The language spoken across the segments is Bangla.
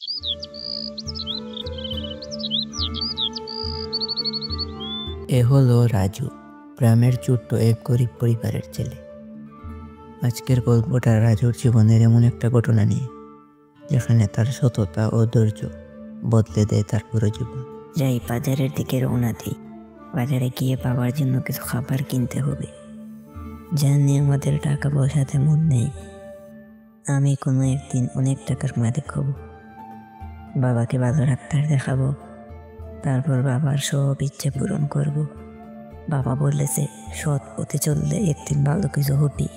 এ হলো রাজু, গ্রামের ছোট্ট এক গরিব পরিবারের ছেলে। আজকের গল্পটা রাজুর জীবনের এমন একটা ঘটনা নিয়ে, যেখানে তার সততা ও ধৈর্য বদলে দেয় তার পুরো জীবন। যাই বাজারের দিকে রওনা দিই। বাজারে গিয়ে বাবার জন্য কিছু খাবার কিনতে হবে। জানি আমাদের টাকা পয়সা তেমন নেই। আমি কোনো একদিন অনেক টাকার মালিক হব, বাবাকে ভালো ডাক্তার দেখাবো, তারপর বাবার সব ইচ্ছে পূরণ করব। বাবা বলেছে সৎ পথে চললে একদিন ভালো কিছু হবি।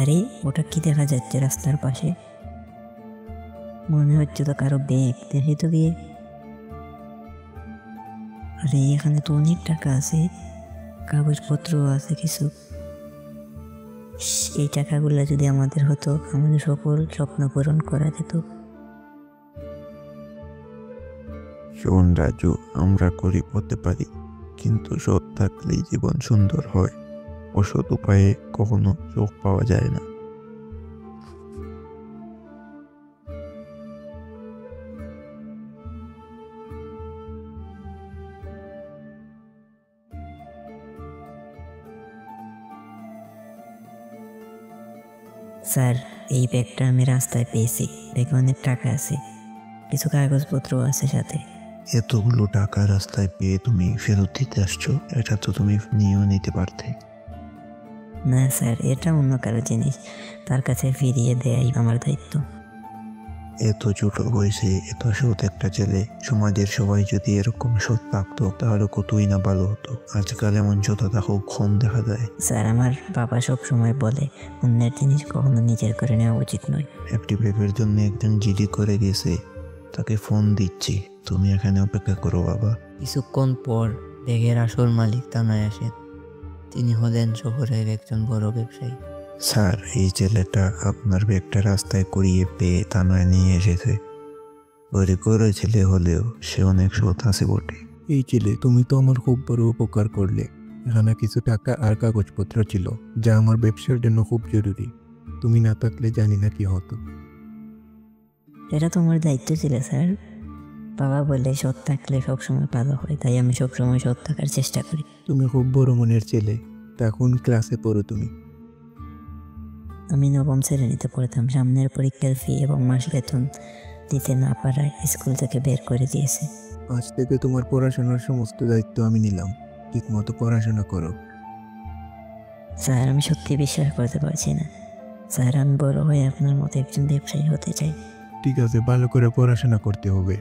আরে ওটা কি দেখা যাচ্ছে রাস্তার পাশে? মনে হচ্ছে তো কারো ব্যাগ, দেখি তো গিয়ে। আরে এখানে তো অনেক টাকা আছে, কাগজপত্র আছে কিছু। এই টাকাগুলো যদি আমাদের হতো, আমাদের সকল স্বপ্ন পূরণ করা যেত। শোন রাজু, আমরা গরিব হতে পারি, কিন্তু সৎ থাকলেই জীবন সুন্দর হয়। অসৎ উপায়ে কখনো সুখ পাওয়া যায় না। স্যার, এই ব্যাগটা আমি রাস্তায় পেয়েছি। ব্যাগে অনেক টাকা আছে, কিছু কাগজপত্র আছে সাথে। এতগুলো টাকা রাস্তায় পেয়ে তুমি ফেরত দিতে আসছো? এটা তো তুমি নিয়েও নিতে পারতে। না স্যার, এটা অন্য কারো জিনিস, তার কাছে ফিরিয়ে দেয়াই আমার দায়িত্ব। এত ছোট বয়সে এত সৎ একটা ছেলে, সমাজের সবাই যদি এরকম সৎ থাকতো তাহলে কতই না ভালো হতো। আজকাল এমন সততা খুব কম দেখা যায়। স্যার, আমার বাবা সব সময় বলে অন্যের জিনিস কখনো নিজের করে নেওয়া উচিত নয়। একটি ব্যাগের জন্য একজন জিডি করে গেছে, তাকে ফোন দিচ্ছি, তুমি এখানে অপেক্ষা করো বাবা। কিছুক্ষণ পর ব্যাগের আসল মালিক থানায় আসেন। তিনি হলেন শহরের একজন বড় ব্যবসায়ী। স্যার, এই ছেলেটা আপনার ব্যাগটা রাস্তায় কুড়িয়ে পেয়ে থানায় নিয়ে এসেছে। করে ছেলে হলেও সে অনেক সৎ আছে বটে। এই ছেলে, তুমি তো আমার খুব বড় উপকার করলে। এখানে কিছু টাকা আর কাগজপত্র ছিল, যা আমার ব্যবসার জন্য খুব জরুরি। তুমি না থাকলে জানি না কি হতো। এটা তো আমার দায়িত্ব ছিল স্যার। বাবা বলে সৎ থাকলে সবসময় ভালো হয়, তাই আমি সবসময় সৎ থাকার চেষ্টা করি। তুমি খুব বড় মনের ছেলে। তা কোন ক্লাসে পড়ো তুমি? আমি নবম শ্রেণীতে পড়তাম। সামনের পরীক্ষার ফি এবং মাস বেতন দিতে না পারায় স্কুল থেকে বের করে দিয়েছে। আজ থেকে তোমার পড়াশোনার সমস্ত দায়িত্ব আমি নিলাম। ঠিকমতো পড়াশোনা করো। স্যার, আমি সত্যি বিশ্বাস করতে পারছি না। স্যার, আমি বড় হয়ে আপনার মতো একজন ব্যবসায়ী হতে চাই। ঠিক আছে, ভালো করে পড়াশোনা করতে হবে।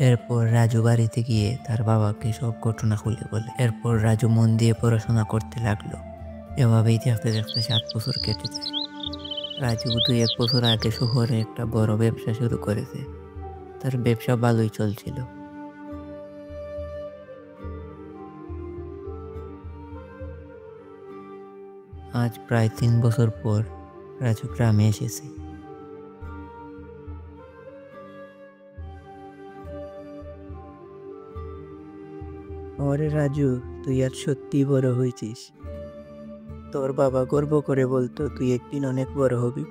এরপর রাজু বাড়িতে গিয়ে তার বাবাকে সব ঘটনা খুলে বলে। এরপর রাজু মন দিয়ে পড়াশোনা করতে লাগলো। এভাবেই দেখতে দেখতে 7 বছর কেটে যায়। রাজু 2-1 বছর আগে শহরে একটা বড় ব্যবসা শুরু করেছে। তার ব্যবসা ভালোই চলছিল। আজ প্রায় 3 বছর পর রাজু গ্রামে এসেছে। ওরে রাজু, তুই আজ সত্যি বড় হয়েছিস। তোর বাবা গর্ব করে বলতো তুই একদিন অনেক বড় হবি।